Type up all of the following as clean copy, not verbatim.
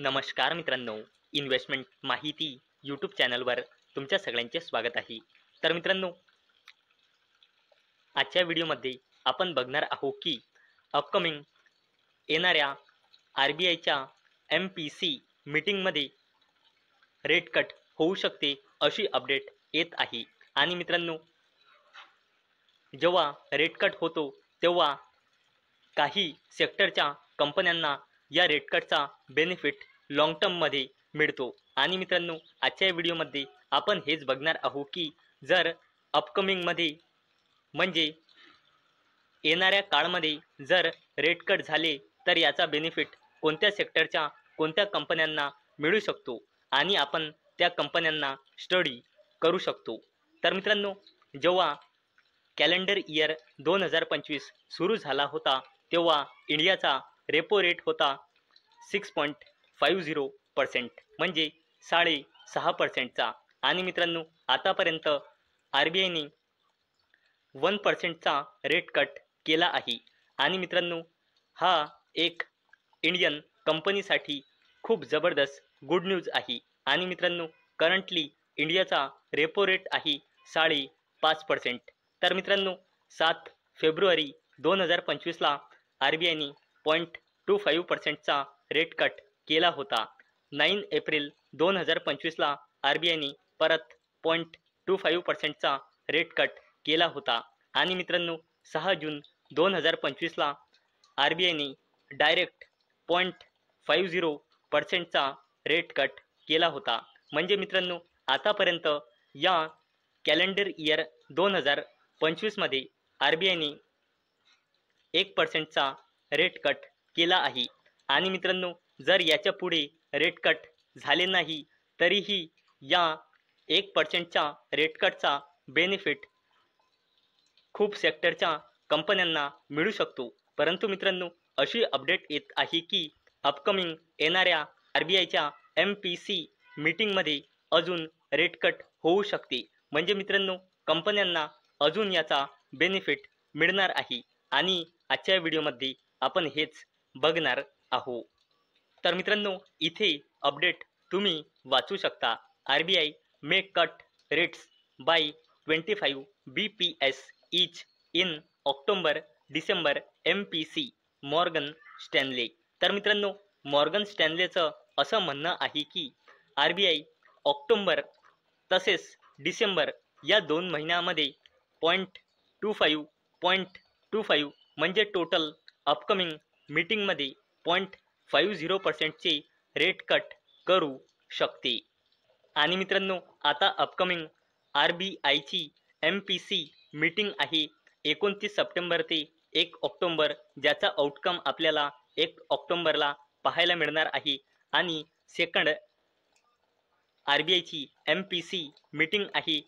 नमस्कार मित्रांनो, इन्व्हेस्टमेंट माहिती यूट्यूब चॅनलवर तुमच्या सगळ्यांचे स्वागत आहे. तर मित्रांनो, आजच्या व्हिडिओमध्ये आपण बघणार आहोत की अपकमिंग येणाऱ्या RBIच्या MPC मीटिंगमध्ये रेट कट होऊ शकते अशी अपडेट येत आहे. आणि मित्रांनो, जेव्हा रेट कट होतो तेव्हा काही सेक्टरच्या कंपन्यांना या रेट कटचा बेनिफिट लॉंग टर्ममध्ये मिळतो. आणि मित्रांनो, आजच्या व्हिडिओमध्ये आपण हेच बघणार आहोत की जर अपकमिंगमध्ये म्हणजे येणाऱ्या काळामध्ये जर रेट कट झाले तर याचा बेनिफिट कोणत्या सेक्टरच्या कोणत्या कंपन्यांना मिळू शकतो आणि आपण त्या कंपन्यांना स्टडी करू शकतो. तर मित्रांनो, जेव्हा कॅलेंडर इयर 2025 सुरू झाला होता तेव्हा इंडियाचा रेपो रेट होता 6.50% म्हणजे 6.5%चा. आणि मित्रांनो, आतापर्यंत RBIने 1%चा रेट कट केला आहे. आणि मित्रांनो, हा एक इंडियन कंपनीसाठी खूप जबरदस्त गुड न्यूज आहे. आणि मित्रांनो, करंटली इंडियाचा रेपो रेट आहे 5.5%. तर मित्रांनो, 7 फेब्रुवारी 2025ला RBIने 0.25%चा रेट कट केला होता. 9 एप्रिल 2025ला RBIने परत 0.25%चा रेट कट केला होता. आणि मित्रांनो, 6 जून 2025ला RBIने डायरेक्ट 0.50%चा रेट कट केला होता. म्हणजे मित्रांनो, आतापर्यंत या कॅलेंडर इयर 2025मध्ये RBIने 1%चा रेट कट केला आहे. आणि मित्रांनो, जर याच्या पुढे रेट कट झाले नाही तरीही या 1%च्या रेट कटचा बेनिफिट खूप सेक्टरच्या कंपन्यांना मिळू शकतो. परंतु मित्रांनो, अशी अपडेट येत आहे की अपकमिंग येणाऱ्या RBIच्या MPC मीटिंगमध्ये अजून रेट कट होऊ शकते. म्हणजे मित्रांनो, कंपन्यांना अजून याचा बेनिफिट मिळणार आहे. आणि आजच्या व्हिडिओमध्ये आपण हेच बघणार आहोत. तर मित्रांनो, इथे अपडेट तुम्ही वाचू शकता. RBI may cut rates bye 25 BPS each in October December MPC Morgan Stanley. तर मित्रांनो, मॉर्गन स्टॅनलेचं असं म्हणणं आहे की RBI ऑक्टोबर तसेच डिसेंबर या 2 महिन्यामध्ये 0.25 म्हणजे टोटल अपकमिंग मीटिंगमध्ये 0.50%चे रेट कट करू शकते. आणि मित्रांनो, आता अपकमिंग RBIची MPC मीटिंग आहे 29 सप्टेंबर ते 1 ऑक्टोबर, ज्याचा आउटकम आपल्याला 1 ऑक्टोबरला पाहायला मिळणार आहे. आणि सेकंड RBIची MPC मीटिंग आहे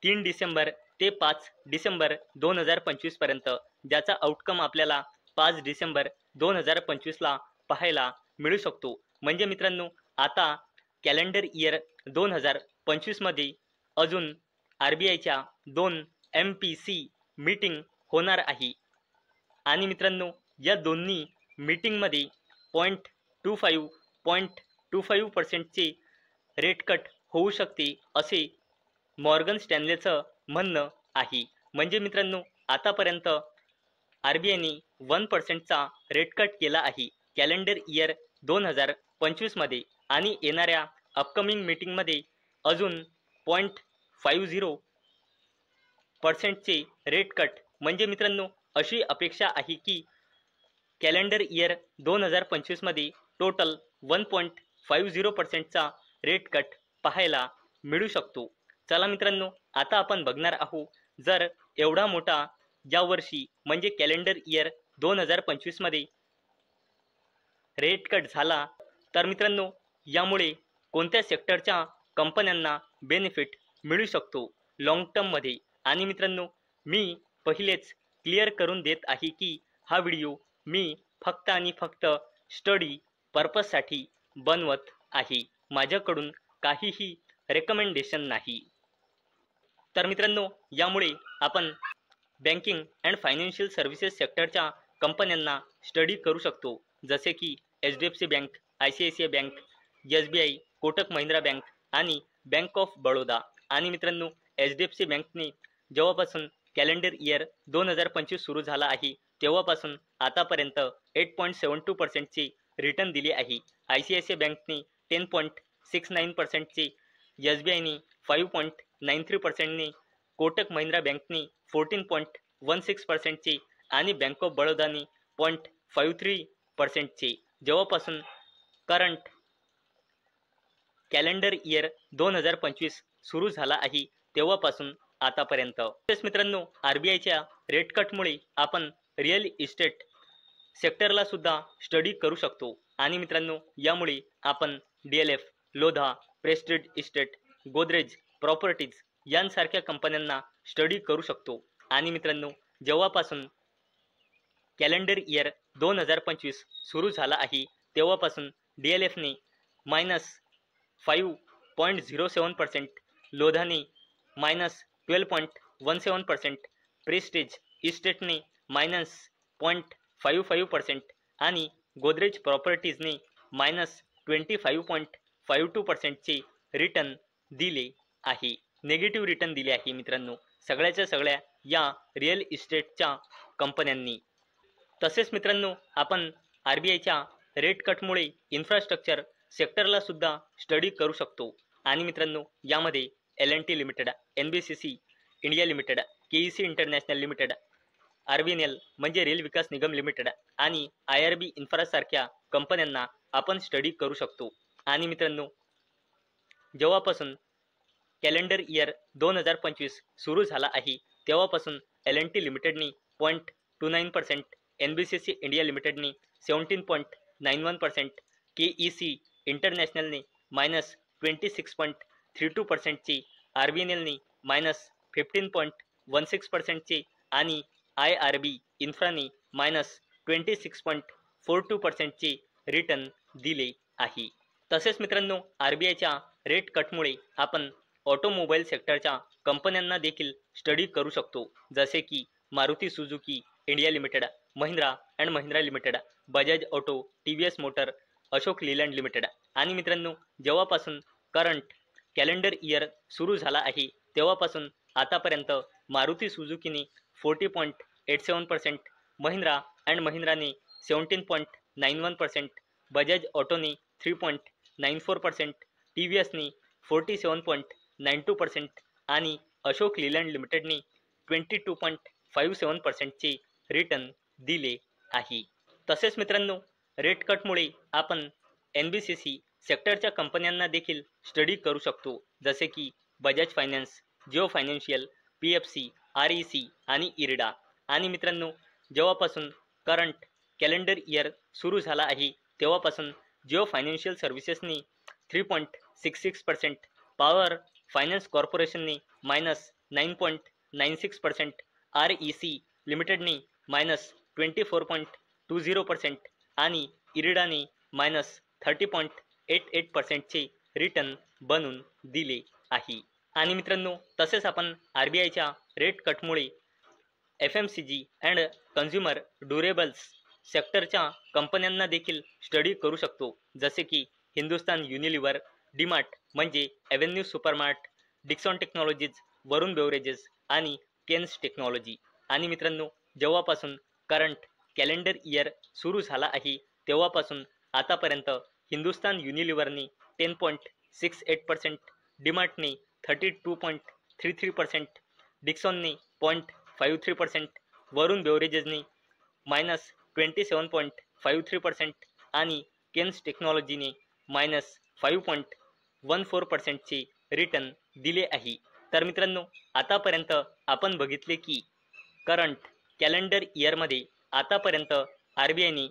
3 डिसेंबर ते 5 डिसेंबर 2025 पर्यंत, ज्याचा आउटकम आपल्याला 5 डिसेंबर 2025ला पाहायला मिळू शकतो. म्हणजे मित्रांनो, आता कॅलेंडर इयर 2025 मध्ये अजून RBIच्या 2 MPC मीटिंग होणार आहे. आणि मित्रांनो, या दोन्ही मीटिंगमध्ये 0.25%चे रेट कट होऊ शकते असे मॉर्गन स्टॅनलेचं म्हणणं आहे. म्हणजे मित्रांनो, आतापर्यंत RBIने 1%चा रेट कट केला आहे कॅलेंडर इयर 2025 आणि येणाऱ्या अपकमिंग मीटिंगमध्ये अजून 0.50%चे रेट कट. म्हणजे मित्रांनो, अशी अपेक्षा आहे की कॅलेंडर इयर 2025 टोटल 1.50%चा रेट कट पाहायला मिळू शकतो. चला मित्रांनो, आता आपण बघणार आहोत जर एवढा मोठा यावर्षी म्हणजे कॅलेंडर इयर 2025 रेट कट झाला तर मित्रांनो, यामुळे कोणत्या सेक्टरच्या कंपन्यांना बेनिफिट मिळू शकतो लॉंग टर्ममध्ये. आणि मित्रांनो, मी पहिलेच क्लिअर करून देत आहे की हा व्हिडिओ मी फक्त आणि फक्त स्टडी पर्पजसाठी बनवत आहे, माझ्याकडून काहीही रेकमेंडेशन नाही. तर मित्रांनो, यामुळे आपण बँकिंग अँड फायनान्शियल सर्व्हिसेस सेक्टरच्या कंपन्यांना स्टडी करू शकतो, जसे की HDFC bank, ICICI bank, SBI, Kotak Mahindra bank आणि बँक ऑफ बडोदा आणि मित्रांनो HDFC बँकने जेव्हापासून कॅलेंडर इयर 2025 सुरू झाला आहे तेव्हापासून आतापर्यंत 8.72%ची रिटर्न दिली आहे. ICICI बँकने 10.69%ची, SBIने 5.93%नी, कोटक महिंद्रा बँकने 14.16%ची आणि बँक ऑफ बडोदाने 0.53%ची जेव्हापासून करंट कॅलेंडर इयर 2025 सुरू झाला आहे तेव्हापासून आतापर्यंत. तसेच मित्रांनो RBIच्या रेट कटमुळे आपण रिअल इस्टेट सेक्टरला सुद्धा स्टडी करू शकतो आणि मित्रांनो यामुळे आपण DLF, Lodha, prestige estate, Godrej properties यांसारख्या कंपन्यांना स्टडी करू शकतो. आणि मित्रांनो जेव्हापासून कॅलेंडर इयर 2025 सुरू झाला आहे तेव्हापासून DLFने -5.07%, लोधाने -12.17%, प्रेस्टिज इस्टेटने -0.55% आणि गोदरेज प्रॉपर्टीजने -25.52%चे रिटर्न दिले आहे. नेगेटिव्ह रिटर्न दिले आहे मित्रांनो सगळ्याच्या सगळ्या या रिअल इस्टेटच्या कंपन्यांनी. तसेच मित्रांनो आपण RBIच्या रेट कटमुळे इन्फ्रास्ट्रक्चर सेक्टरला सुद्धा स्टडी करू शकतो आणि मित्रांनो यामध्ये L&T limited, NBCC India limited, KEC international limited, RVNL म्हणजे रेल विकास निगम लिमिटेड आणि IRB इन्फ्रासारख्या कंपन्यांना आपण स्टडी करू शकतो. आणि मित्रांनो जेव्हापासून कॅलेंडर इयर 2025 सुरू झाला आहे तेव्हापासून L&T लिमिटेडनी 0.29%, NBCC इंडिया लिमिटेडनी 17.91%, KEC इंटरनॅशनलने -26.32%ची, RVNLने -15.16%ची आणि IRB इन्फ्राने -26.42%चे रिटर्न दिले आहे. तसेच मित्रांनो RBIच्या रेट कटमुळे आपण ऑटोमोबाईल सेक्टरच्या कंपन्यांना देखील स्टडी करू शकतो जसे की Maruti Suzuki India limited, Mahindra and Mahindra limited, Bajaj auto, TVS motor, Ashok Leyland limited. आणि मित्रांनो जेव्हापासून करंट कॅलेंडर इयर सुरू झाला आहे तेव्हापासून आतापर्यंत मारुती सुझुकीने 40.87%, महिंद्रा अँड महिंद्राने 17.91%, बजाज ऑटोने 3.94%, TVSने 47.92% आणि अशोक लेलँड लिमिटेडने 22.57%चे रिटर्न दिले आहे. तसेच मित्रांनो रेट कटमुळे आपण NBCC सेक्टरच्या कंपन्यांना देखील स्टडी करू शकतो जसे की Bajaj finance, Jio financial, PFC, REC आणि IREDA. आणि मित्रांनो जेव्हापासून करंट कॅलेंडर इयर सुरू झाला आहे तेव्हापासून जिओ फायनान्शियल सर्व्हिसेसनी 3.66%, पॉवर फायनान्स कॉर्पोरेशनने -9.96%, REC लिमिटेडने -24.20% आणि IREDAने -30.88%चे रिटर्न बनवून दिले आहे. आणि मित्रांनो तसेच आपण RBIच्या रेट कटमुळे FMCG अँड कन्झ्युमर ड्युरेबल्स सेक्टरच्या कंपन्यांना देखील स्टडी करू शकतो जसे की हिंदुस्तान युनिलिव्हर, डीमार्ट म्हणजे एव्हेन्यू सुपरमार्ट, डिक्सॉन टेक्नॉलॉजीज, वरुण बेवरेजेस आणि केन्स टेक्नॉलॉजी. आणि मित्रांनो जेव्हापासून करंट कॅलेंडर इयर सुरू झाला आहे तेव्हापासून आतापर्यंत हिंदुस्तान युनिलिव्हरने 10.68%, डीमार्टने 32.33%, डिक्सॉनने 0.53%, वरुण बेवरेजेसने -27.53% आणि केन्स टेक्नॉलॉजीने -5.14%चे रिटर्न दिले आहे. तर मित्रांनो आतापर्यंत आपण बघितले की करंट कॅलेंडर इयरमध्ये आतापर्यंत RBIने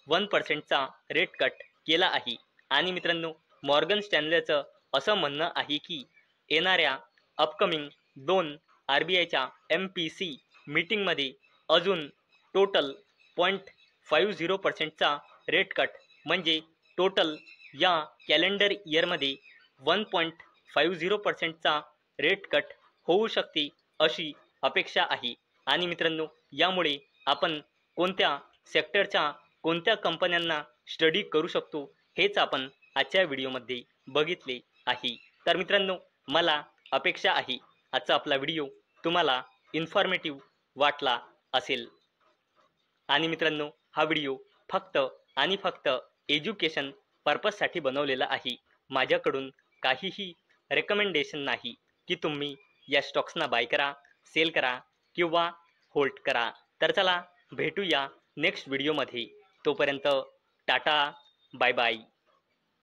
1%चा रेट कट केला आहे. आणि मित्रांनो मॉर्गन स्टॅनलेचं असं म्हणणं आहे की येणाऱ्या अपकमिंग 2 RBIच्या MPC मीटिंगमध्ये अजून टोटल 0.50%चा रेट कट म्हणजे टोटल या कॅलेंडर इयरमध्ये 1.50%चा रेट कट होऊ शकते अशी अपेक्षा आहे. आणि मित्रांनो यामुळे आपण कोणत्या सेक्टरच्या कोणत्या कंपन्यांना स्टडी करू शकतो हेच आपण आजच्या व्हिडिओमध्ये बघितले आहे. तर मित्रांनो, मला अपेक्षा आहे आजचा आपला व्हिडिओ तुम्हाला इन्फॉर्मेटिव्ह वाटला असेल. आणि मित्रांनो, हा व्हिडिओ फक्त आणि फक्त एज्युकेशन पर्पजसाठी बनवलेला आहे. माझ्याकडून काहीही रेकमेंडेशन नाही की तुम्ही या स्टॉक्सना बाय करा, सेल करा किंवा होल्ड करा. तर चला भेटूया नेक्स्ट व्हिडिओमध्ये. तोपर्यंत टाटा, बाय बाय.